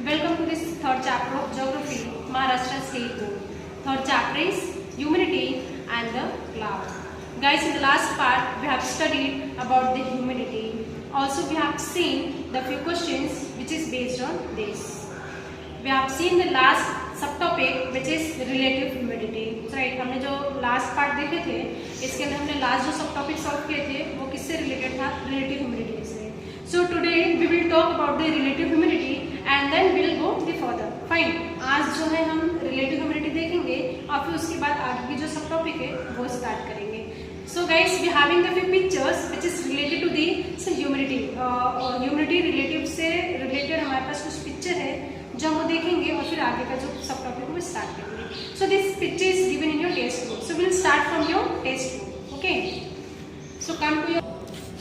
Welcome to this third chapter of Geography, Maharashtra State Board. Third chapter is humidity and the cloud. Guys, in the last part we have studied about the humidity. Also we have seen the few questions which is based on this. We have seen the last subtopic which is relative humidity. Right, हमने जो last part देखे थे इसके अंदर हमने last जो सब topic solve किए थे वो किससे रिलेटेड था? रिलेटिव ह्यूमिडिटी से. So today we will talk about the relative humidity and then we will go the further. Fine, आज जो है हम रिलेटिव ह्यूमिडिटी देखेंगे और फिर उसके बाद आगे की जो सब टॉपिक है वो स्टार्ट करेंगे. So guys, we having the few pictures which is related to the humidity. Humidity relative से related हमारे पास कुछ पिक्चर है जो हम देखेंगे और फिर आगे का जो सब टॉपिक वो स्टार्ट करेंगे. So this picture is given in your test book. So we'll start from your test book. Okay. So come to your.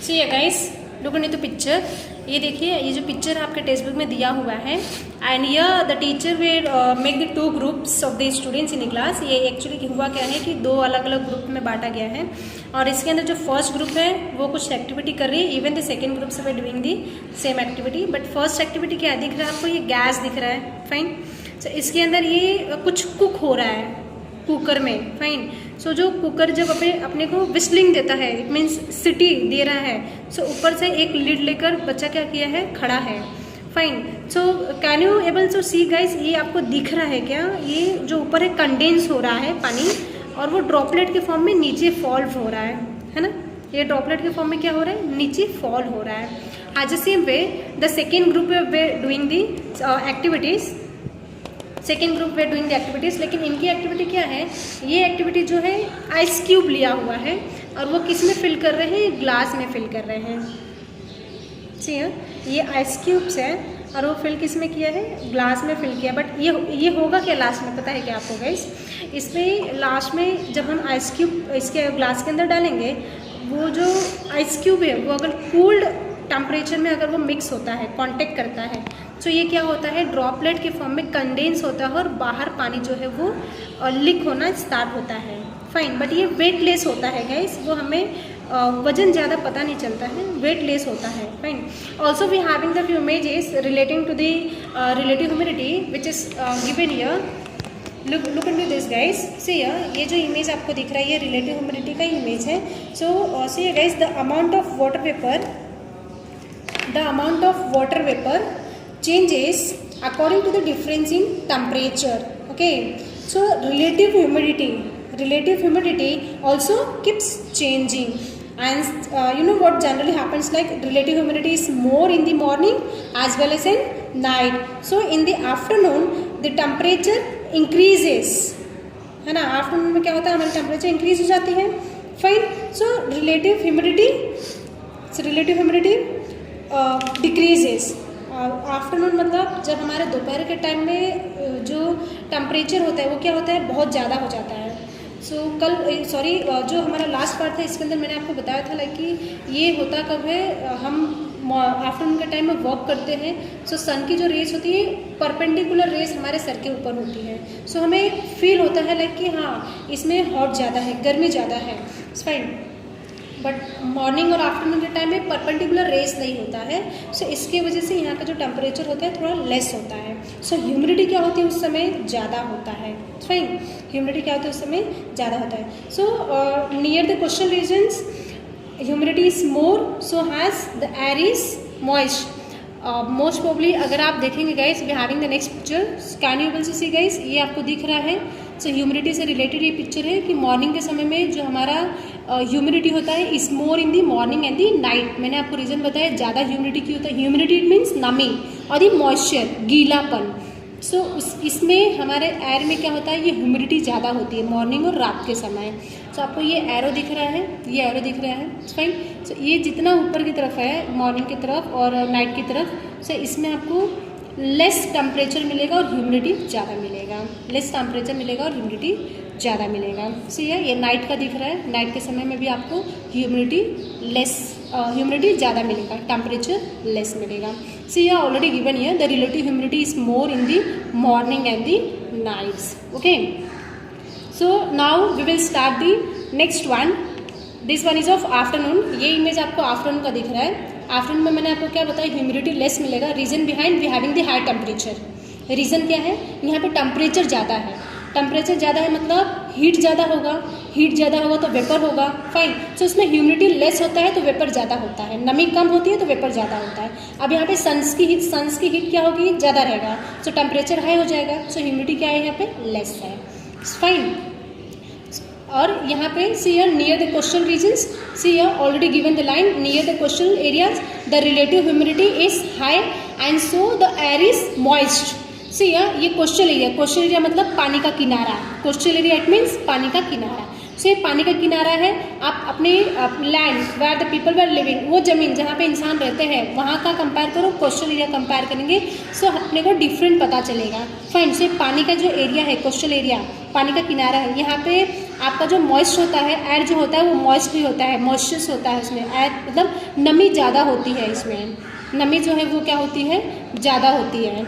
See here guys, look into the picture. ये देखिए, ये जो पिक्चर आपके text book में दिया हुआ है and here the teacher will make the 2 groups of the students in the class. ये एक्चुअली हुआ क्या है कि 2 अलग अलग ग्रुप में बांटा गया है और इसके अंदर जो फर्स्ट ग्रुप है वो कुछ एक्टिविटी कर रही है. इवन द सेकेंड ग्रुप से we doing the same activity. But first activity क्या दिख रहा है आपको? ये गैस दिख रहा है. फाइन. सो इसके अंदर ये कुछ कुक हो रहा है कुकर में. फाइन. सो जो कुकर जब अपने को विस्लिंग देता है, इट मीन्स सिटी दे रहा है. सो ऊपर से एक लिड लेकर बच्चा क्या किया है? खड़ा है. Fine. So can you able to see guys, ये आपको दिख रहा है क्या? ये जो ऊपर है कंडेंस हो रहा है पानी और वो ड्रॉपलेट के फॉर्म में नीचे फॉल हो रहा है ना? ये ड्रॉपलेट के फॉर्म में क्या हो रहा है? नीचे फॉल हो रहा है. As the same way the second group we doing the activities. Second group we doing the activities. लेकिन इनकी एक्टिविटी क्या है? ये एक्टिविटी जो है आइस क्यूब लिया हुआ है और वो किस में फिल कर रहे हैं? ग्लास में फिल कर रहे हैं. ठीक है, ये आइस क्यूब्स है और वो फिल किस में किया है? ग्लास में फिल किया. बट ये होगा क्या लास्ट में? पता है क्या आपको गाइस? इसमें लास्ट में जब हम आइस क्यूब इसके ग्लास के अंदर डालेंगे, वो जो आइस क्यूब है वो अगर कूल्ड टेम्परेचर में अगर वो मिक्स होता है, कांटेक्ट करता है, तो ये क्या होता है? ड्रॉपलेट के फॉर्म में कंडेंस होता है और बाहर पानी जो है वो लीक होना स्टार्ट होता है. फाइन. बट ये वेटलेस होता है गाइस, वो हमें वजन ज़्यादा पता नहीं चलता है, वेटलेस होता है. Fine. Also we having the few images relating to the relative humidity which is given here. Look into this guys. See here, ये जो इमेज आपको दिख रहा है ये रिलेटिव ह्यूमिडिटी का इमेज है. So see guys, the amount of water vapour changes according to the difference in temperature. Okay, so relative humidity also keeps changing and you know what generally happens, like relative humidity is more in the morning as well as in night. So in the afternoon the temperature increases, है ना? Afternoon में क्या होता है? हमारी temperature increase हो जाती है. Fine. So relative humidity decreases. Afternoon मतलब जब हमारे दोपहर के टाइम में जो टेम्परेचर होता है वो क्या होता है? बहुत ज़्यादा हो जाता है. जो हमारा लास्ट पार्ट था इसके अंदर मैंने आपको बताया था लाइक कि ये होता कब है? हम आफ्टरनून के टाइम में वॉक करते हैं. सो सन की जो रेस होती है परपेंडिकुलर रेस हमारे सर के ऊपर होती है. सो हमें फील होता है लाइक कि हाँ इसमें हॉट ज़्यादा है, गर्मी ज़्यादा है. फाइन. बट मॉर्निंग और आफ्टरनून के टाइम में परपेंडिकुलर रेस नहीं होता है. सो इसकी वजह से यहाँ का जो टेम्परेचर होता है थोड़ा लेस होता है. सो ह्यूमिडिटी क्या होती है? उस समय ज़्यादा होता है. फाइन. ह्यूमिडिटी क्या होती है? उस समय ज़्यादा होता है. So near the coastal regions humidity is more, so has the air is moist. Most probably अगर आप देखेंगे guys, we having the next picture. Can you able to see guys? ये आपको दिख रहा है. सो ह्यूमिडिटी से रिलेटेड ये पिक्चर है कि मॉर्निंग के समय में जो हमारा ह्यूमिडिटी होता है is more in the morning and the night. मैंने आपको रीज़न बताया ज़्यादा ह्यूमिडिटी क्यों होता है. ह्यूमिडिटी मीन्स नमी और दी मॉइस्चर, गीलापन. सो इसमें हमारे एयर में क्या होता है? ये ह्यूमिडिटी ज़्यादा होती है मॉर्निंग और रात के समय. सो आपको ये एरो दिख रहा है, ये एरो दिख रहा है. फाइन. सो ये जितना ऊपर की तरफ है मॉर्निंग की तरफ और नाइट की तरफ, सो इसमें आपको लेस टेम्परेचर मिलेगा और ह्यूमिडिटी ज़्यादा मिलेगा. लेस टेम्परेचर मिलेगा और ह्यूमिडिटी ज़्यादा मिलेगा. सो ये नाइट का दिख रहा है. नाइट के समय में भी आपको ह्यूमिडिटी ज़्यादा मिलेगा, टेम्परेचर लेस मिलेगा. सो ये already given here, the relative humidity is more in the morning and the nights. Okay. So now we will start the next one. This one is of afternoon. ये image आपको afternoon का दिख रहा है. Afternoon में मैंने आपको क्या बताया? ह्यूमिडिटी लेस मिलेगा. Reason behind we having the high temperature. Reason क्या है, यहाँ पे टेम्परेचर ज़्यादा है, टेम्परेचर ज़्यादा है मतलब हीट ज़्यादा होगा, हीट ज़्यादा होगा तो वेपर होगा, फाइन। सो इसमें ह्यूमिडिटी लेस होता है तो वेपर ज़्यादा होता है, नमी कम होती है तो वेपर ज़्यादा होता है। अब यहाँ पे सन्स की हीट क्या होगी, ज़्यादा रहेगा, सो टेम्परेचर हाई हो जाएगा, सो ह्यूमिडिटी क्या है यहाँ पे लेस है, फाइन। और यहाँ पे see here near the coastal regions, see here already given the line near the coastal areas the relative humidity is high and so the air is moist. See here ये coastal area मतलब पानी का किनारा, coastal area it means पानी का किनारा। सो ये पानी का किनारा है, आप अपने land where the people were living, वो ज़मीन जहाँ पे इंसान रहते हैं वहाँ का कंपेयर करो, कोस्टल एरिया कंपेयर करेंगे, सो अपने को डिफरेंट पता चलेगा, फाइन। सो पानी का जो एरिया है, कोस्टल एरिया पानी का किनारा है, यहाँ पे आपका जो मॉइस्ट होता है, एयर जो होता है वो मॉइस्ट भी होता है, मॉइस्चर्स होता है उसमें, एयर मतलब नमी ज़्यादा होती है, इसमें नमी जो है वो क्या होती है, ज़्यादा होती है,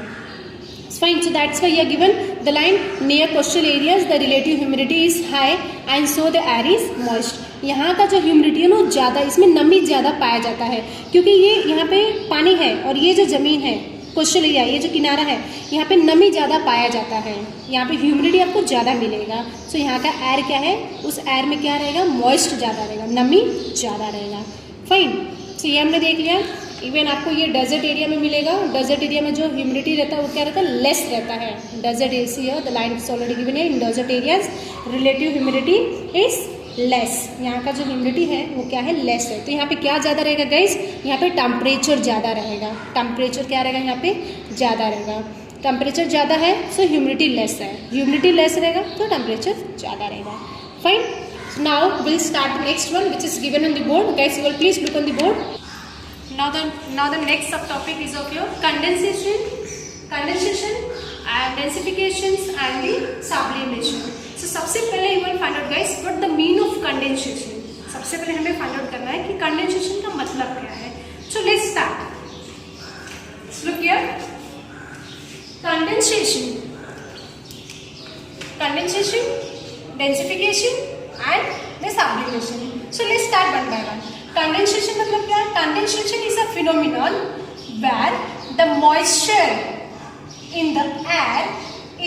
fine. So that's why you are given the line near coastal areas the relative humidity is high and so the air is moist. यहाँ का जो ह्यूमिडिटी है वो ज़्यादा, इसमें नमी ज़्यादा पाया जाता है, क्योंकि ये यहाँ पे पानी है और ये जो ज़मीन है कोस्टल एरिया, ये जो किनारा है, यहाँ पे नमी ज़्यादा पाया जाता है, यहाँ पे ह्यूमिडिटी आपको ज़्यादा मिलेगा। सो यहाँ का एयर क्या है, उस एयर में क्या रहेगा, मॉइस्ट ज़्यादा रहेगा, नमी ज़्यादा रहेगा, फाइन। सो ये हमने देख लिया। इवन आपको ये डेजर्ट एरिया में मिलेगा, डेजर्ट एरिया में जो ह्यूमिडिटी रहता है वो क्या रहता है, लेस रहता है। Desert area the line is already given है, in desert areas relative humidity is less, यहाँ का जो ह्यूमिडिटी है वो क्या है, लेस है। तो यहाँ पे क्या ज़्यादा रहेगा गाइस, यहाँ पे टेम्परेचर ज़्यादा रहेगा, टेम्परेचर क्या रहेगा, यहाँ पे ज़्यादा रहेगा, टेम्परेचर ज़्यादा है सो ह्यूमिडिटी लेस है, ह्यूमिडिटी लेस रहेगा तो टेम्परेचर ज़्यादा रहेगा, fine. Now will start next one which is given on the board, guys you will please look on the board. Now the next subtopic is of your condensation and densifications and the sublimation. So सबसे पहले you will find out guys what the mean of condensation. सबसे पहले हमें find out करना है कि condensation का मतलब क्या है। So let's start. Look here. Condensation, densification and the sublimation. So let's start one by one. Condensation मतलब क्या है? Condensation is a phenomenon where the moisture in the air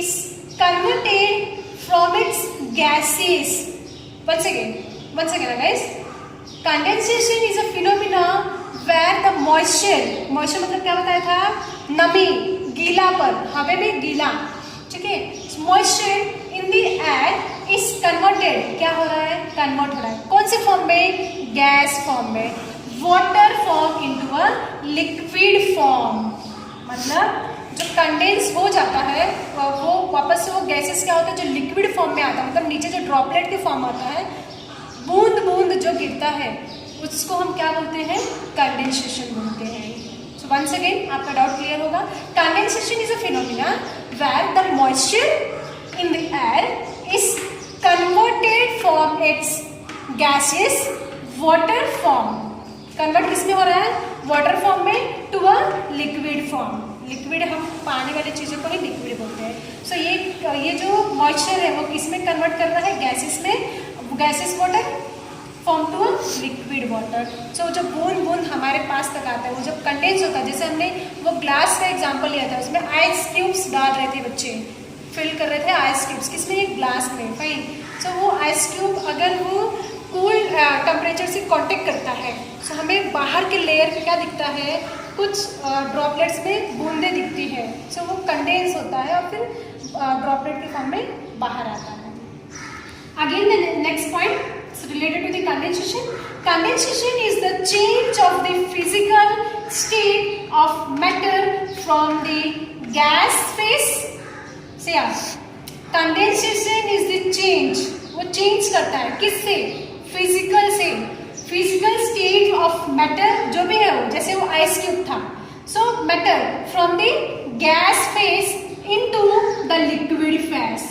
is converted from its gases. Once again guys. Condensation is a phenomenon where the moisture मतलब क्या बताया था? नमी, गीलापन, हवा में गीला, ठीक है? Moisture in the air is converted, क्या हो रहा है? कन्वर्ट हो रहा है, कौन से फॉर्म में? गैस फॉर्म में, water form into a liquid form. मतलब जो कंडेंस हो जाता है वो वापस से वो गैसेस क्या होता है, जो लिक्विड फॉर्म में आता है, मतलब नीचे जो ड्रॉपलेट के फॉर्म आता है, बूंद बूंद जो गिरता है उसको हम क्या बोलते हैं? कंडेंसेशन बोलते हैं। सो वंस अगेन आपका डाउट क्लियर होगा। Condensation is a phenomena where the moisture in the air is converted from its gases water form. Convert किसमें हो रहा है? वाटर फॉर्म में to a liquid form. Liquid हम पानी वाली चीज़ों को ही लिक्विड बोलते हैं। सो ये जो मॉइस्चर है वो किसमें कन्वर्ट कर रहा है? गैसेस में, gases water form to a liquid water. So जब बूंद बूंद हमारे पास तक आता है, वो जब कंडेंस होता है, जैसे हमने वो ग्लास का एग्जाम्पल लिया था, उसमें आइस क्यूब्स डाल रहे थे बच्चे, फिल कर रहे थे आइस क्यूब्स, किसमें? एक ग्लास में, फाइन। सो वो आइस क्यूब अगर वो कूल टेम्परेचर से कांटेक्ट करता है, सो हमें बाहर के लेयर पे क्या दिखता है? कुछ ड्रॉपलेट्स में बूंदें दिखती है। सो वो कंडेंस होता है और फिर ड्रॉपलेट के फॉर्म में बाहर आता है। Again the next point related to the condensation. Condensation is the change of the physical state of matter from the gas phase. Say yes. Condensation is the change. वो change करता है किससे? Physical से। Physical state of matter जो भी है वो, जैसे वो ice cube था. So matter from the gas phase into the liquid phase.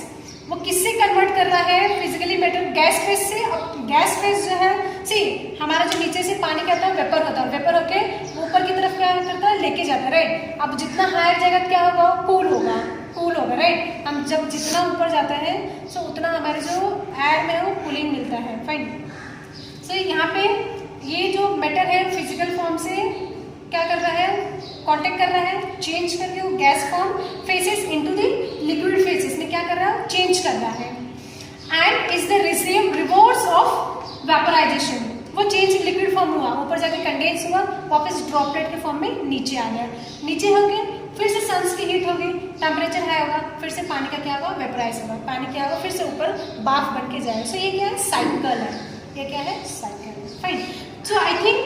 वो किससे कन्वर्ट कर रहा है? फिजिकली मैटर गैस फेज से। अब गैस फेज जो है, सी हमारा जो नीचे से पानी क्या होता है? वेपर होता है। वेपर होके ऊपर की तरफ क्या करता है? लेके जाता है, राइट। अब जितना हायर जाएगा क्या होगा? कूल होगा, राइट। हम जब जितना ऊपर जाता है सो उतना हमारे जो एयर में है वो कूलिंग मिलता है, फाइन। सो यहाँ पे ये जो मैटर है फिजिकल फॉर्म से क्या कर रहा है? कांटेक्ट कर रहा है, चेंज करके वो gas form faces into the liquid faces में क्या कर रहा है, चेंज कर रहा है, and is the reverse of vaporisation. वो चेंज लिक्विड फॉर्म हुआ, ऊपर जाके कंडेंस हुआ, वापस ड्रॉपलेट के फॉर्म में नीचे आ गया, नीचे हो गए, फिर से सन्स की हीट होगी, टेम्परेचर हाई होगा, फिर से पानी का क्या होगा, वेपोराइज होगा, पानी क्या होगा, फिर से ऊपर बाफ बन के जाएगा। सो ये क्या है, साइकिल है, ये क्या है, साइकिल है। Fine, so I think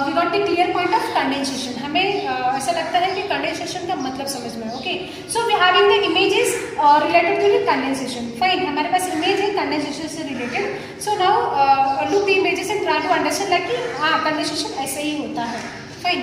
we got the clear point of condensation. हमें ऐसा लगता है कि कंडेंसेशन का मतलब समझ में। Okay, so we having the images related to the condensation. Fine, हमारे पास इमेज है कंडेंसेशन से related. So now look the images and try to understand like कि हाँ कंडेंसेशन ऐसे ही होता है। फाइन,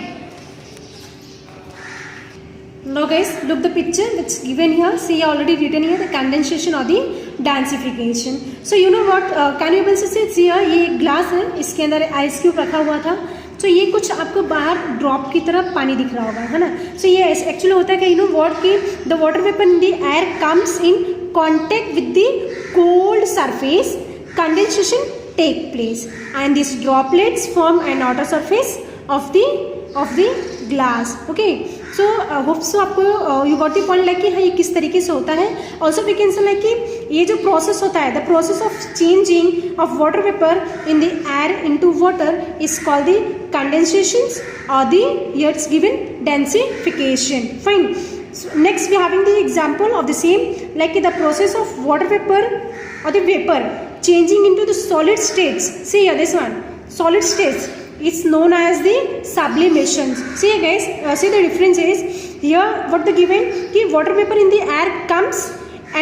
now guys look the picture which given here. See already written here the condensation or the densification. So you know what can you able to see here, ये एक glass है, इसके अंदर आइस क्यूब रखा हुआ था। तो ये कुछ आपको बाहर ड्रॉप की तरफ पानी दिख रहा होगा, है ना। सो ये एक्चुअली होता है कि यू नो व्हाट कि the water vapour in the air comes in contact with the cold surface, condensation take place and this droplets form an outer surface of the glass. Okay, so hope so आपको you got the point like कि हाँ ये किस तरीके से होता है। Also we can say like कि ये जो प्रोसेस होता है, the process of changing of water vapour in the air into water is called the condensation और the it's given densification. Fine, next we having the example of the same like the process of water vapour और the vapour changing into the solid states. See here this one, solid states, it's known as the sublimation. See guys, see the difference is here what the given कि water vapor in the air comes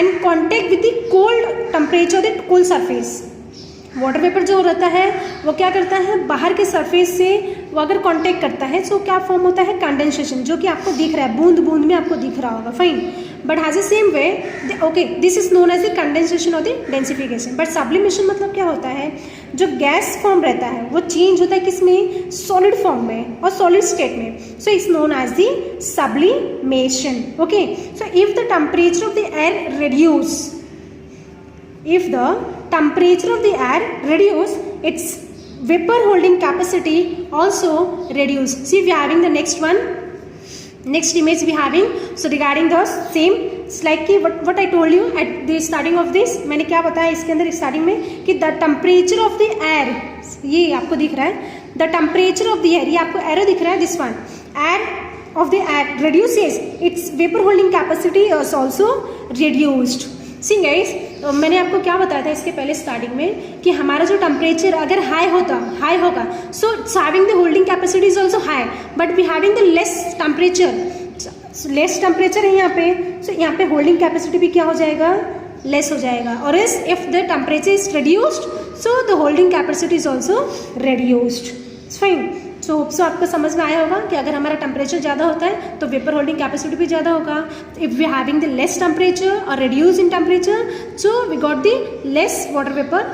and contact with the cold temperature, the cool surface. Water vapour जो रहता है वो क्या करता है, बाहर के सरफेस से वो अगर कांटेक्ट करता है तो क्या फॉर्म होता है, कंडेंसेशन, जो कि आपको दिख रहा है, बूंद बूंद में आपको दिख रहा होगा। Fine, but has the same way, okay, this is known as the condensation और द डेंसिफिकेशन। बट सब्लिमेशन मतलब क्या होता है, जो गैस फॉर्म रहता है वो चेंज होता है किसमें, सॉलिड फॉर्म में और सॉलिड स्टेट में। So it's known as the sublimation. Okay, so if the temperature of the air reduce, if the temperature of the air reduce, its vapor holding capacity also reduce. See we are having the next one, next image we having. So regarding the same, it's like कि what I told you at the starting of this, मैंने क्या बताया इसके अंदर starting में कि the temperature of the air, ये आपको दिख रहा है, the temperature of the air, ये आपको एरो दिख रहा है, this one, air of the air reduces, its vapor holding capacity is also reduced. See guys, मैंने आपको क्या बताया था इसके पहले स्टार्टिंग में कि हमारा जो टेम्परेचर अगर हाई होगा so having the holding capacity is also high, but we having the less temperature है यहाँ पे, सो यहाँ पे होल्डिंग कैपेसिटी भी क्या हो जाएगा, लेस हो जाएगा। और if the temperature is reduced so the holding capacity is also reduced. Fine, so hope so आपको समझ में आया होगा कि अगर हमारा टेम्परेचर ज़्यादा होता है तो वेपर होल्डिंग कैपेसिटी भी ज़्यादा होगा। If we having the less temperature और reduce in temperature so we got the less water vapour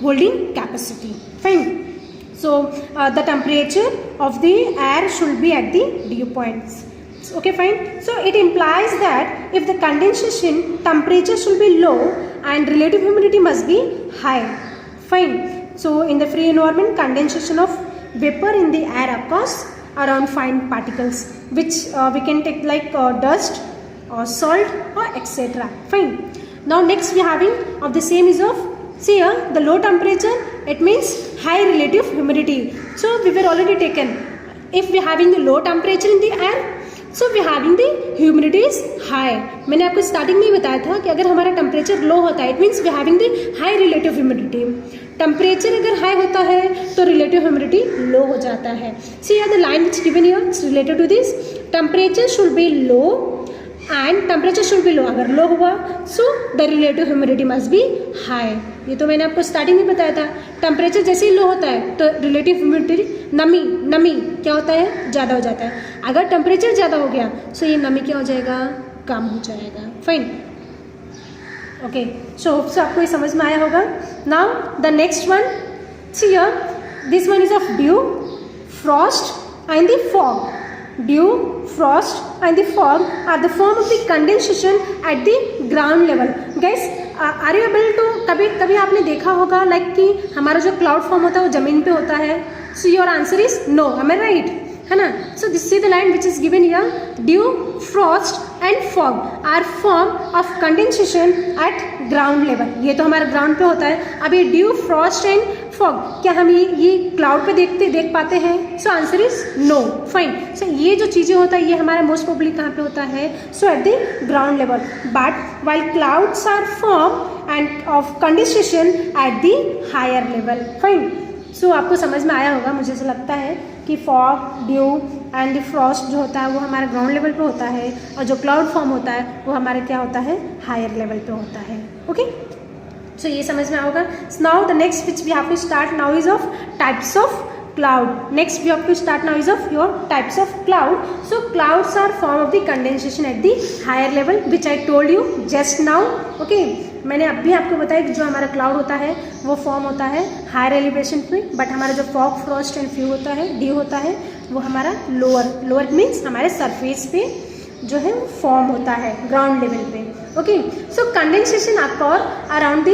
holding capacity. Fine, so the temperature of the air should be at the dew points. Okay, fine. So it implies that if the condensation temperature should be low and relative humidity must be high. Fine. So in the free environment, condensation of vapor in the air occurs around fine particles, which we can take like dust or salt or etc. Fine. Now next we having of the same is of, see here the low temperature, it means high relative humidity. So we were already taken, if we having the low temperature in the air, so we having the humidity is high. मैंने आपको starting में ही बताया था कि अगर हमारा temperature low होता है it means we having the high relative humidity. Temperature अगर हाई होता है तो रिलेटिव ह्यूमिडिटी लो हो जाता है. See the line which given here it's related to this. Temperature should be low and temperature should be low. अगर low हुआ so the relative humidity must be high. ये तो मैंने आपको स्टार्टिंग में बताया था. टेम्परेचर जैसे ही लो होता है तो रिलेटिव ह्यूमिडिटी नमी क्या होता है, ज़्यादा हो जाता है. अगर टेम्परेचर ज़्यादा हो गया सो ये नमी क्या हो जाएगा, कम हो जाएगा. फाइन. ओके, सो आपको ये समझ में आया होगा. Now the next one, see here this one is of due, Frost and the fog. Dew, frost and the fog are the form of the condensation at the ground level. Guys, are you able to, कभी आपने देखा होगा like कि हमारा जो cloud form होता है वो जमीन पे होता है. So your answer is no. Am I right? है ना. So this is the line which is given here. Dew, frost and fog are form of condensation at ground level. ये तो हमारा ग्राउंड पे होता है. अब ये ड्यू, फ्रॉस्ट एंड फॉग क्या हम ये क्लाउड पे देख पाते हैं? So answer is no. Fine. So ये जो चीज़ें होता है ये हमारा मोस्ट प्रोबेबली कहाँ पे होता है? So at the ground level. But while clouds are form and of condensation at the higher level. Fine. So आपको समझ में आया होगा मुझे ऐसा लगता है कि fog, due and the Frost जो होता है वो हमारे ग्राउंड लेवल पे होता है और जो क्लाउड फॉर्म होता है वो हमारे क्या होता है? हायर लेवल पे होता है. ओके. सो ये समझ में आओगा. Now the next which we have to start now is of types of cloud. Next we have to start now is of your types of cloud. So clouds are form of the condensation at the higher level which I told you just now. Okay. मैंने अभी आपको बताया कि जो हमारा cloud होता है वो फॉर्म होता है हायर एलिवेशन पे, बट हमारा जो फॉग, फ्रॉस्ट एंड फ्यू होता है, ड्यू होता है, वो हमारा लोअर मीन्स हमारे सरफेस पे जो है वो फॉर्म होता है ग्राउंड लेवल पे. Okay. So condensation occur around the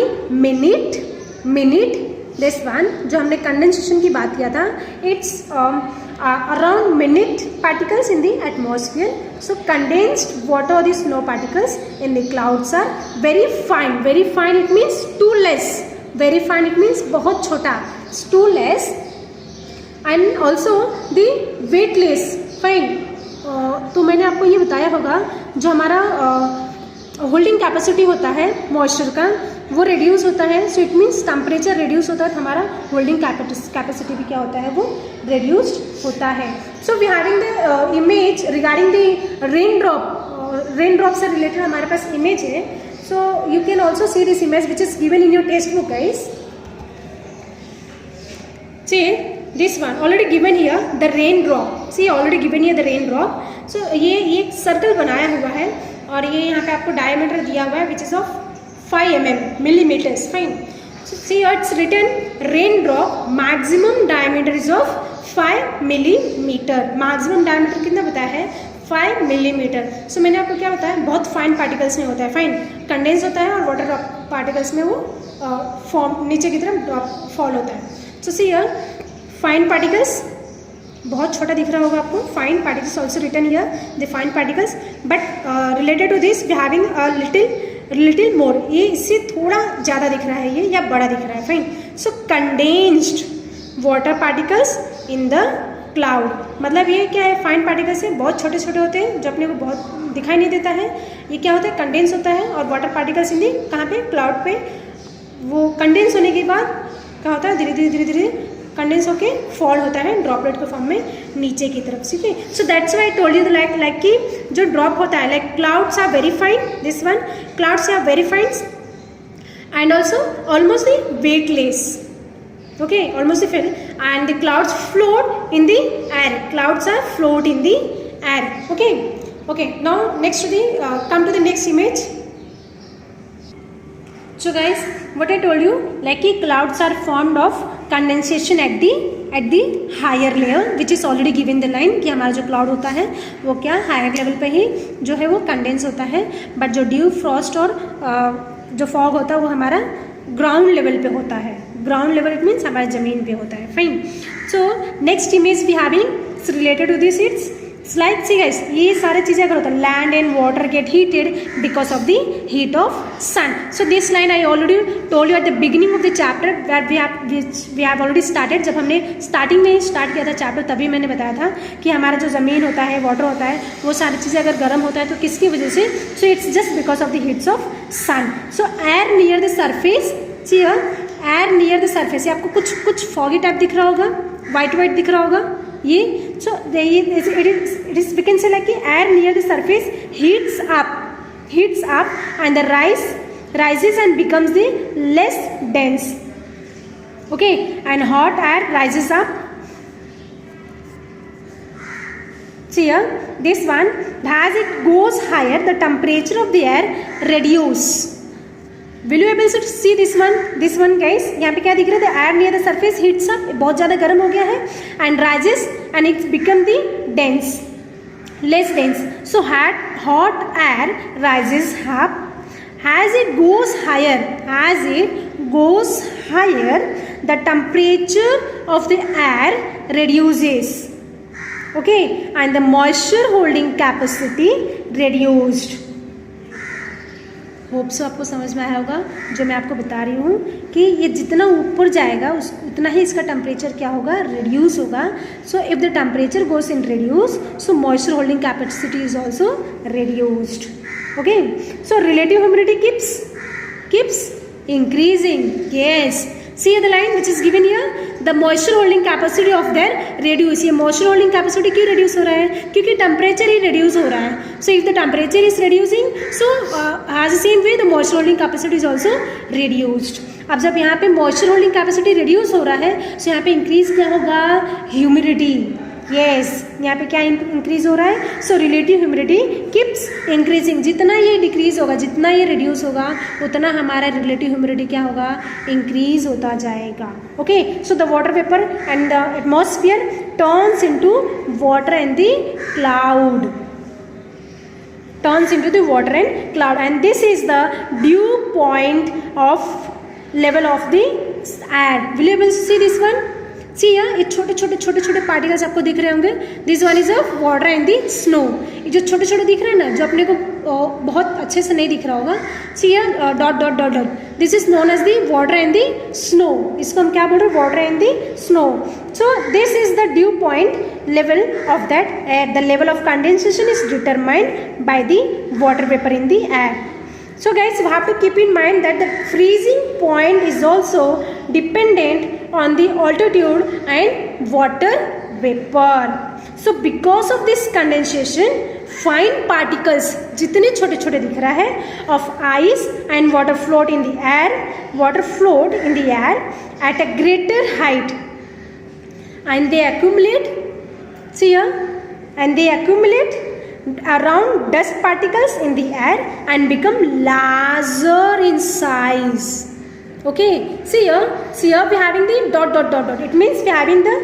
minute this one जो हमने कंडेंसेशन की बात किया था, it's around minute particles in the atmosphere. So condensed water और the snow particles in the clouds are very fine. It means too less. Very fine it means बहुत छोटा. Too less and also the weightless. Fine. तो मैंने आपको ये बताया होगा जो हमारा होल्डिंग कैपेसिटी होता है मॉइस्चर का वो रिड्यूस होता है. So it means temperature reduce होता है तो हमारा होल्डिंग कैपेसिटी भी क्या होता है? वो रिड्यूस्ड होता है. So we having the image regarding the rain drop से रिलेटेड हमारे पास इमेज है. So you can also see this image which is given in your text book guys. See this one already given here the raindrop. See already given here the raindrop. So ये एक circle बनाया हुआ है और ये यहाँ पे आपको डायमीटर दिया हुआ है which is of 5 mm millimeters. Fine. So see it's written raindrop maximum diameter is of 5 millimeter. Maximum diameter कितना बताया है? 5 millimeter. So मैंने आपको क्या बताया? बहुत फाइन पार्टिकल्स में होता है. फाइन. कंडेंस होता है और वाटर पार्टिकल्स में वो फॉर्म नीचे की तरफ ड्रॉप फॉल होता है. So see here fine particles बहुत छोटा दिख रहा होगा आपको. Fine particles also return here the fine particles but related to this we having a little more. ये इससे थोड़ा ज़्यादा दिख रहा है ये या बड़ा दिख रहा है. Fine. So condensed water particles in the cloud. मतलब ये क्या है? फाइन पार्टिकल्स है बहुत छोटे छोटे होते हैं जो अपने को बहुत दिखाई नहीं देता है. ये क्या होता है? कंडेंस होता है और वाटर पार्टिकल्स इन दी कहाँ पे? क्लाउड पे. वो कंडेंस होने के बाद क्या होता है? धीरे धीरे कंडेंस होके फॉल होता है ड्रॉपलेट के फॉर्म में नीचे की तरफ. ठीक है. So that's why I told you like कि जो ड्रॉप होता है like clouds are very fine. This one clouds are very fine and also almost the weightless. Okay. Almost the end the clouds float in the air. Clouds are float in the air. Okay. Now next come to the next image. So guys, what I told you, like clouds are formed of condensation at the higher layer, which is already given the line कि हमारा जो cloud होता है वो क्या higher level पे ही जो है वो कंडेंस होता है. बट जो ड्यू, फ्रॉस्ट और जो फॉग होता है वो हमारा ग्राउंड लेवल पे होता है. ग्राउंड लेवल इट मीन्स हमारे ज़मीन पे होता है. Fine. So next image we having related to this it's like see guys ये सारी चीज़ें अगर होता है land and water get heated because of the heat of sun. So this line I already told you at the beginning of the chapter that we have already started. जब हमने starting में ही start किया था chapter तभी मैंने बताया था कि हमारा जो ज़मीन होता है, वाटर होता है, वो सारी चीज़ें अगर गर्म होता है तो किसकी वजह से? So it's just because of the heats of sun. So air near the surface. Air near the surface. ये आपको कुछ फॉगी टाइप दिख रहा होगा, वाइट दिख रहा होगा ये. सो it is we can say like air near the surface heats up and the rises and becomes the less dense. Okay. And hot air rises up. See here this one, as it goes higher the temperature of the air reduce. Will you able to see this one guys? यहाँ पे क्या दिख रहा है? The air near the surface heats up. बहुत ज़्यादा गर्म हो गया है and rises and it become the less dense. So hot air rises up as it goes higher the temperature of the air reduces. Okay, and the moisture holding capacity reduced. Hope so आपको समझ में आया होगा जो मैं आपको बता रही हूँ कि ये जितना ऊपर जाएगा उतना ही इसका टेम्परेचर क्या होगा, रिड्यूस होगा. सो if the temperature goes in reduce, so moisture holding capacity is also reduced. Okay, so relative humidity keeps increasing. Yes, see the line which is given here, the moisture holding capacity of their reduce. ये moisture holding capacity क्यों reduce हो रहा है, क्योंकि temperature ही reduce हो रहा है. So if the temperature is reducing, so as the same way the moisture holding capacity is also reduced. अब जब यहाँ पे moisture holding capacity reduce हो रहा है, so यहाँ पे increase क्या होगा, humidity. Yes, यहाँ पे क्या इंक्रीज हो रहा है, so relative humidity keeps increasing. जितना ये डिक्रीज होगा, जितना ये रिड्यूस होगा, उतना हमारा रिलेटिव ह्यूमिडिटी क्या होगा, इंक्रीज होता जाएगा. Okay, so the water vapour and the atmosphere turns into water and the cloud, turns into the water and cloud, and this is the dew point of level of the air. Will you able to see this one? See here, ये छोटे छोटे particles आपको दिख रहे होंगे. This one is of water and the snow. ये जो छोटे छोटे दिख रहे हैं ना, जो अपने को बहुत अच्छे से नहीं दिख रहा होगा. See here dot dot dot dot, this is known as the water and the snow. इसको हम क्या बोल रहे हैं, water and the snow. So this is the dew point level of that air. The level of condensation is determined by the water vapor in the air. So guys, you have to keep in mind that the freezing point is also dependent on the altitude and water vapor. So because of this condensation, fine particles जितने छोटे छोटे दिख रहा है of ice and water float in the air at a greater height, and they accumulate, see here, and they accumulate around dust particles in the air and become larger in size. Okay, see here we are having the dot dot dot dot. It means we are having the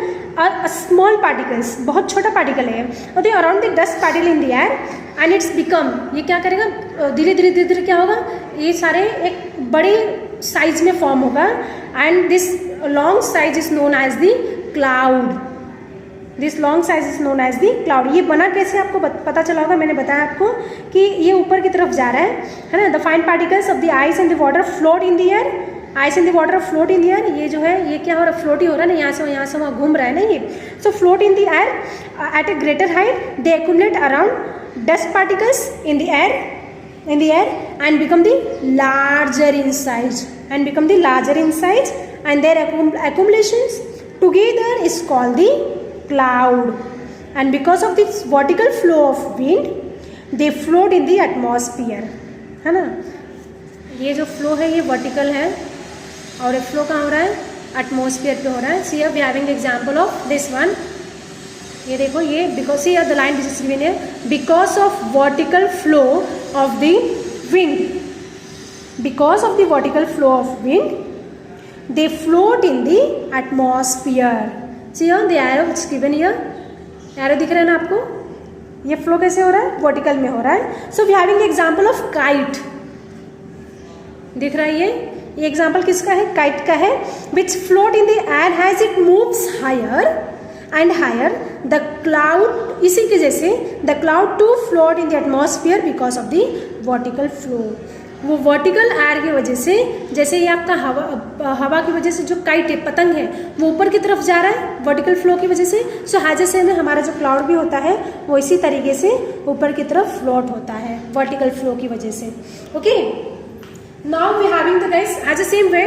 small particles, बहुत छोटा particle है, और they around the dust particle in the air and it's become, ये क्या करेगा, धीरे धीरे क्या होगा, ये सारे एक बड़े साइज में फॉर्म होगा, and this long size is known as the cloud. This long size is known as the cloud. ये बना कैसे आपको पता चला होगा, मैंने बताया आपको कि ये ऊपर की तरफ जा रहा है ना. The fine particles of the ice and the water float in the air. Ice and the water float in the air. ये जो है, ये क्या हो रहा है, फ्लोट ही हो रहा है ना, यहाँ से वहाँ घूम रहा है ना ये. So float in the air at a greater height, they accumulate around dust particles in the air and become the larger in size, and their accumulations together is called the cloud. And because of this vertical flow of wind, they float in the atmosphere, है ना. ये जो flow है ये vertical है, और ये flow कहाँ हो रहा है, एटमॉस्फेयर पे हो रहा है. See we having example of this one. ये देखो, ये because see the line this is given here, because of vertical flow of the wind, because of the vertical flow of wind, they float in the atmosphere. See here the arrow which is given here, arrow दिख रहा है ना आपको, ये flow कैसे हो रहा है, वर्टिकल में हो रहा है. So we having example of kite. दिख रहा है ये एग्जांपल किसका है, काइट का है. Which float in the air has it moves higher and higher the cloud. इसी के जैसे the cloud to float in the atmosphere because of the vertical flow. वो वर्टिकल एयर की वजह से, जैसे ये आपका हवा की वजह से जो काइट है, पतंग है, वो ऊपर की तरफ जा रहा है वर्टिकल फ्लो की वजह से. सो जैसे में हमारा जो क्लाउड भी होता है वो इसी तरीके से ऊपर की तरफ फ्लोट होता है वर्टिकल फ्लो की वजह से. Okay, now we having the guys as a same way,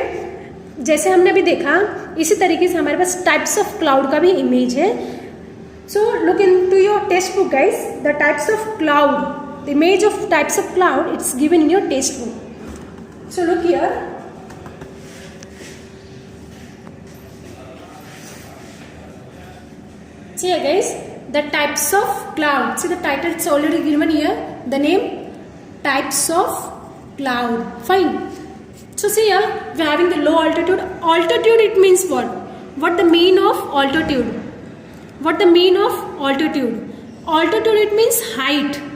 जैसे हमने अभी देखा इसी तरीके से हमारे पास टाइप्स ऑफ क्लाउड का भी इमेज है. So look into your text book guys, the types of cloud, the image of types of cloud, it's given in your textbook. So look here, see here guys, the types of cloud. See the title, it's already given here, the name types of cloud. Fine. So see here we are having the low altitude. Altitude, it means what the mean of altitude, altitude it means height.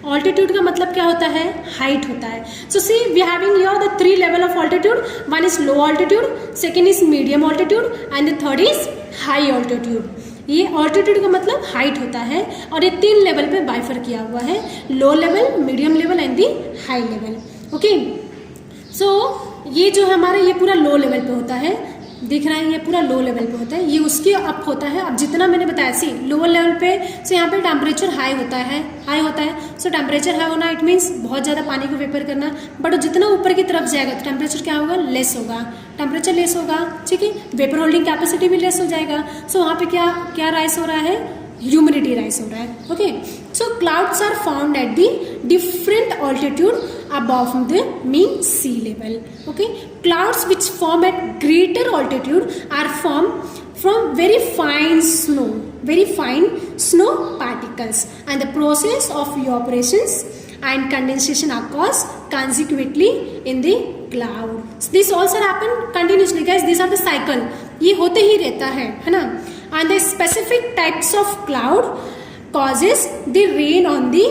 Altitude का मतलब क्या होता है, height होता है. So see we having here the 3 level of altitude. One is low altitude, second is medium altitude, and the third is high altitude. ये altitude का मतलब हाइट होता है और ये 3 लेवल पे बाइफर किया हुआ है, low level, medium level and the high level. Okay, so ये जो हमारा ये पूरा लो लेवल पे होता है, दिख रहा है ये पूरा लो लेवल पे होता है, ये उसके अप होता है। अब जितना मैंने बताया सी लोअर लेवल पे, सो यहाँ पे टेम्परेचर हाई होता है, सो टेम्परेचर हाई होना इट मीन्स बहुत ज़्यादा पानी को वेपर करना, बट जितना ऊपर की तरफ जाएगा तो टेम्परेचर क्या होगा, लेस होगा, टेम्परेचर लेस होगा, ठीक है, वेपर होल्डिंग कैपेसिटी भी लेस हो जाएगा। सो वहाँ पे क्या राइज हो रहा है, ह्यूमिडिटी राइज हो रहा है। Okay, so clouds are found at the different altitude above the mean sea level. Okay, clouds which form at greater altitude are formed from very fine snow particles, and the process of evaporations and condensation occurs consecutively in the cloud. So this also happen continuously, guys. These are the cycle. ये होते ही रहता है ना? And the specific types of cloud causes the rain on the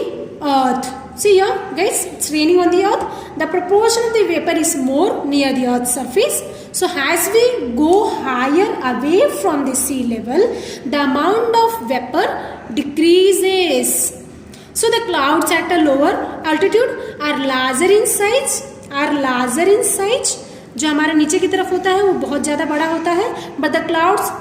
earth. See here, guys, it's raining on the earth. The proportion of the vapor is more near the earth's surface. So as we go higher away from the sea level, the amount of vapor decreases. So the clouds at a lower altitude are larger in size. जो हमारे नीचे की तरफ होता है वो बहुत ज़्यादा बड़ा होता है, but the clouds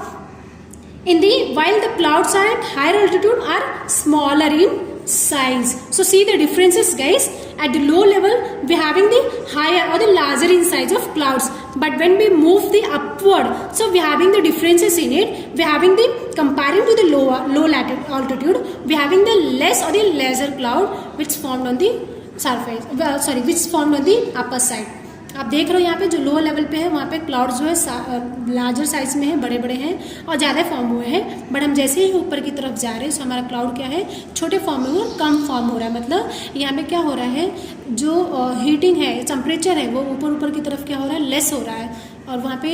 while the clouds are at higher altitude are smaller in size. So see the differences, guys. At the low level we having the higher or the larger in size of clouds, but when we move the upward, so we having the differences in it. We having the comparing to the low altitude, we having the less or the lesser cloud which formed on the surface, which formed on the upper side. आप देख रहे हो यहाँ पे जो lower level पे है वहाँ पे क्लाउड्स जो है लार्जर साइज में है, बड़े बड़े हैं और ज़्यादा फॉर्म हुए हैं, बट हम जैसे ही ऊपर की तरफ जा रहे हैं तो हमारा क्लाउड क्या है, छोटे फॉर्म में हुआ, कम फॉर्म हो रहा है। मतलब यहाँ पे क्या हो रहा है, जो हीटिंग है, टेम्परेचर है, वो ऊपर की तरफ क्या हो रहा है, लेस हो रहा है, और वहाँ पे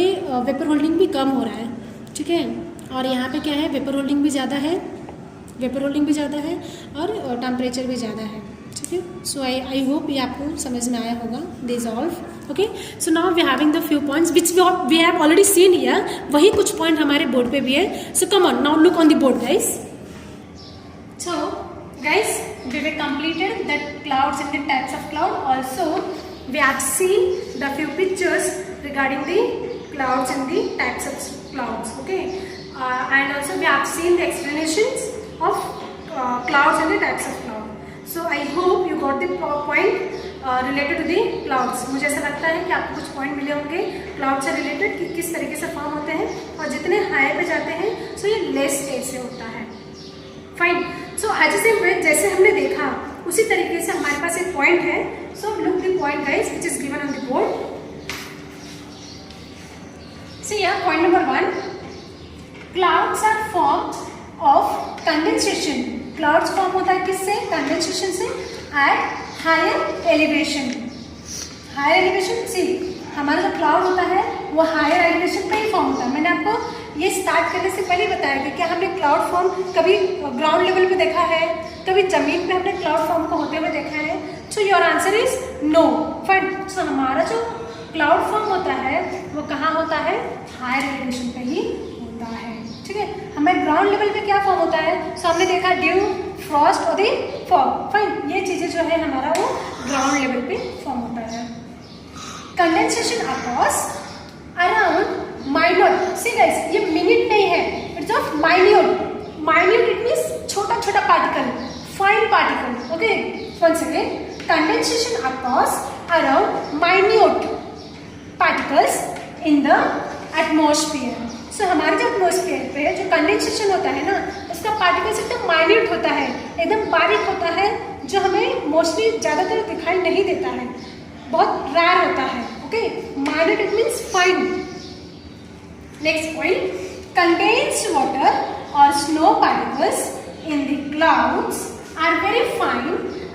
वेपर होल्डिंग भी कम हो रहा है, ठीक है। और यहाँ पे क्या है, वेपर होल्डिंग भी ज़्यादा है और टेम्परेचर भी ज़्यादा है, ठीक है। सो आई होप ये आपको समझ में आया होगा, this all. Okay, so now we having the few points which we have already seen here, वही कुछ पॉइंट हमारे बोर्ड पे भी है। So come on, now look on the board, guys. So guys, we have completed the clouds and the types of cloud. Also we have seen the few pictures regarding the clouds and the types of clouds. Okay, and also we have seen the explanations of clouds and the types of cloud. So I hope you got the point related to the clouds. मुझे ऐसा लगता है कि आपको कुछ point मिले होंगे cloud से रिलेटेड कि किस तरीके से फॉर्म होते हैं, और जितने हाई पे जाते हैं सो ये लेस स्टेज से होता है। फाइन, सो आज से जैसे हमने देखा उसी तरीके से हमारे पास एक पॉइंट है। So look the point, guys, which is given on the board. See here, point number 1, clouds are form of condensation. Clouds form होता है किससे, कंडेंसेशन से, at higher elevation. Higher elevation, see हमारा जो क्लाउड होता है वो हायर एलिवेशन पे ही फॉर्म होता है। मैंने आपको ये स्टार्ट करने से पहले बताया कि क्या हमने क्लाउड फॉर्म कभी ग्राउंड लेवल पे देखा है, कभी जमीन पे हमने क्लाउड फॉर्म को होते हुए देखा है? So your answer is no. Fine, so हमारा जो क्लाउड फॉर्म होता है वो कहाँ होता है, हायर एलिवेशन पे ही होता है, ठीक है। हमें ग्राउंड लेवल पे क्या फॉर्म होता है, सो हमने देखा ड्यू, फ्रॉस्ट और द फॉग। फाइन, ये चीजें जो है हमारा वो ग्राउंड लेवल पे फॉर्म होता है। Condensation across around minute, see guys, ये मिनट नहीं है, it's of minute. Minute it means छोटा छोटा particle, fine particle. Okay, once again, condensation across around minute particles in the atmosphere. So हमारे जो एटमॉस्फेयर पे जो कंडेंसेशन होता है ना, उसका पार्टिकल्स एकदम माइन्यूट होता है, एकदम बारीक होता है, जो हमें मोस्टली ज़्यादातर दिखाई नहीं देता है, बहुत रेयर होता है। Okay, minute it means fine. Next point, condensed water और snow particles in the clouds are very fine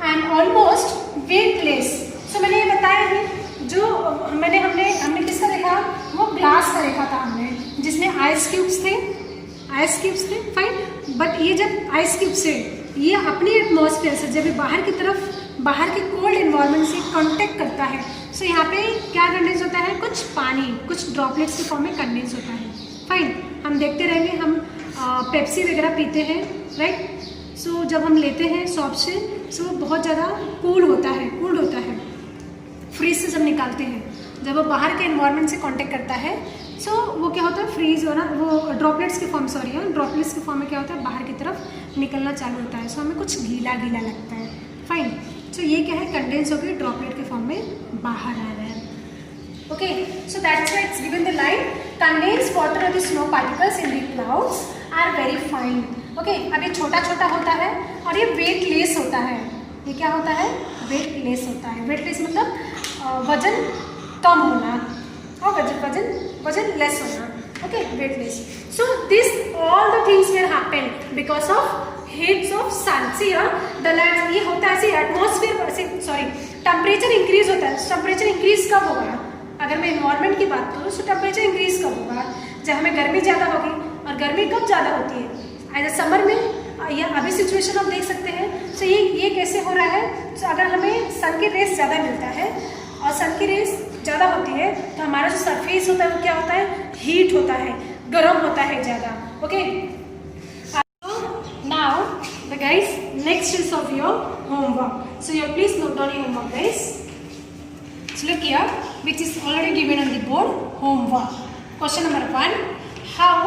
and almost weightless. So मैंने ये बताया है, जो हमने किसका देखा, वो ग्लास का देखा था हमने, जिसमें आइस क्यूब्स थे, फाइन। बट ये जब आइस क्यूब्स से ये अपनी एटमॉस्फेयर से जब बाहर के कोल्ड एनवायरनमेंट से कांटेक्ट करता है, सो यहाँ पे क्या कंडेंस होता है, कुछ पानी, कुछ ड्रॉपलेट्स के फॉर्म में कंडेंस होता है। फाइन, हम देखते रहेंगे, हम पेप्सी वगैरह पीते हैं, राइट। सो जब हम लेते हैं शॉप से, सो बहुत ज़्यादा कूल्ड होता है फ्रीज से जब निकालते हैं, जब वो बाहर के एनवायरनमेंट से कांटेक्ट करता है, सो वो क्या होता है, फ्रीज होना, वो ड्रॉपलेट्स के फॉर्म ड्रॉपलेट्स के फॉर्म में क्या होता है, बाहर की तरफ निकलना चालू होता है। सो हमें कुछ गीला गीला लगता है, फाइन। सो ये क्या है, कंडेंस होकर ड्रॉपलेट के फॉर्म में बाहर आ रहा है। Okay, so that's why it's given the line condense water और the snow particles in the clouds are very fine. Okay, अब ये छोटा छोटा होता है और ये वेटलेस होता है। ये क्या होता है, वेटलेस होता है। वेटलेस मतलब वजन कम होना और वजन लेस होना। Okay, weightless. So this all the things can happen because of heats of sun. See the land, ये होता है ऐसे एटमॉस्फेयर, सॉरी, टेम्परेचर इंक्रीज होता है। टेम्परेचर इंक्रीज कब होगा, अगर मैं इन्वायरमेंट की बात करूँ तो टेम्परेचर इंक्रीज कब होगा, जब हमें गर्मी ज़्यादा होगी। और गर्मी कब ज़्यादा होती है, एज समर में, या अभी सिचुएशन आप देख सकते हैं। सो ये कैसे हो रहा है, सो अगर हमें सन की रेस ज़्यादा मिलता है और सन की रेस ज़्यादा होती है तो हमारा जो सरफेस होता है वो क्या होता है, हीट होता है, गर्म होता है ज़्यादा। Okay, now the guys next is of your homework. So your please note down your homework guys. So look here, which is already given on the board, homework. Question number 1, how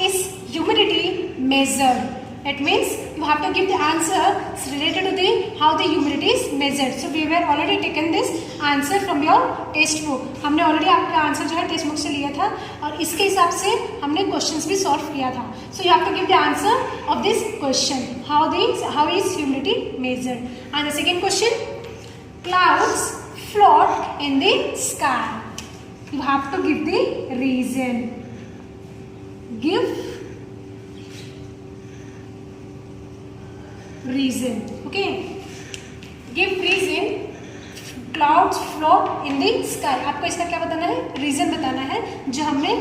is humidity measured? It means you have to give the answer related to the how the humidity is measured. So we were already taken this answer from your test book. हमने already आपका answer जो है text book से लिया था और इसके हिसाब से हमने क्वेश्चंस भी सॉल्व किया था. So you have to give the answer of this question. How is humidity measured? And the second question, clouds float in the sky. You have to give the reason. Give reason. Okay. Give reason. Clouds float in the sky. आपको इसका क्या बताना है? Reason बताना है जो हमने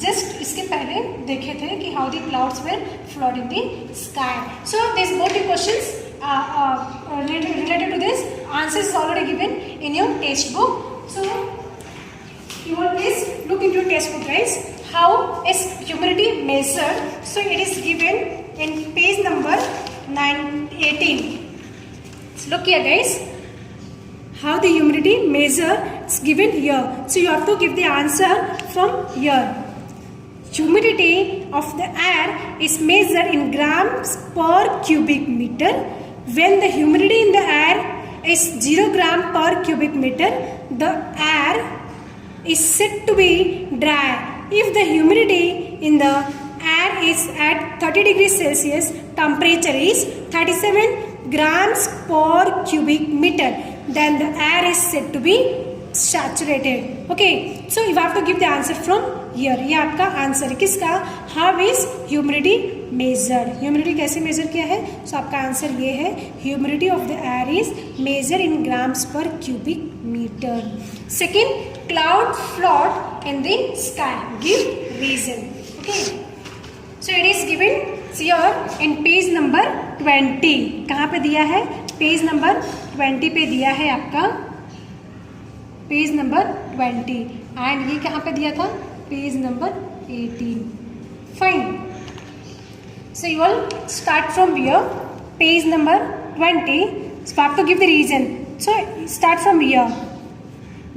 just इसके पहले देखे थे कि how the clouds were float in the sky. So these both the questions related to this answers is already given in your text book. So you will please look into your text book, guys. How is humidity measured? So it is given in page number 918. So look here, guys. How the humidity measure is given here. So you have to give the answer from here. Humidity of the air is measured in grams per cubic meter. When the humidity in the air is 0 gram per cubic meter, the air is said to be dry. If the humidity in the air is at 30 degrees Celsius, temperature is 37 grams per cubic meter, then the air is said to be saturated. Okay, so you have to give the answer from here. ये आपका answer है किसका? How is humidity measured? Humidity कैसे major किया है? So आपका answer ये है, humidity of the air is measured in grams per cubic meter. Second, cloud float in the sky. Give reason. Okay, so it is given here in page number 20. कहाँ पे दिया है? Page number 20 पे दिया है आपका, पेज नंबर 20. एंड ये कहाँ पे दिया था? Page number 18. Fine. So you will start from here, page number 20. So you have to give the reason. So start from here.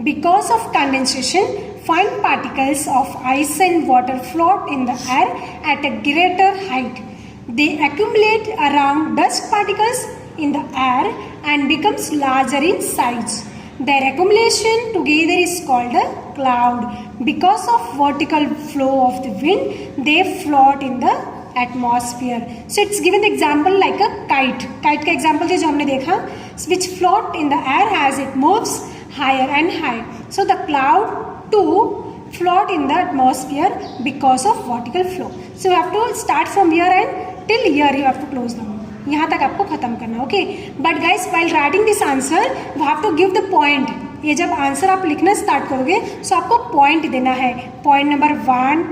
Because of condensation, fine particles of ice and water float in the air at a greater height. They accumulate around dust particles in the air and becomes larger in size. Their accumulation together is called a cloud. Because of vertical flow of the wind, they float in the atmosphere. So it's given the example like a kite. Kite का example जो हमने देखा, which float in the air as it moves higher and higher. So the cloud too float in the atmosphere because of vertical flow. So you have to start from here and till here you have to close them. यहाँ तक आपको खत्म करना. Okay, but guys while writing this answer you have to give the point. ये जब answer आप लिखना start करोगे सो आपको पॉइंट देना है. Point number 1,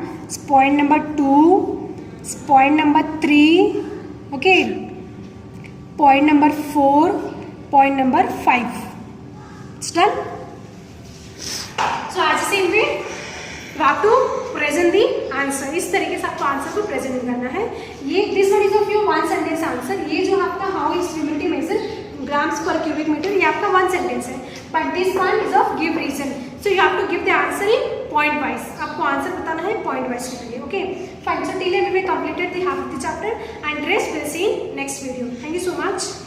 point number 2, point number 3, okay, point number 4, point number 5. Done. So आज से इनमें you have to present the answer. इस इस तरीके से आपको आंसर को प्रेजेंट करना है। ये this one is of your one sentence answer. ये जो आपका how is humidity measure grams per cubic meter, ये आपका वन सेंटेंस है, but this one is of give reason, so you have to give the answer in point wise. आपको answer बताना है point wise करके। Okay fine, so till we completed the half of the chapter and rest will see in next video. Thank you so much.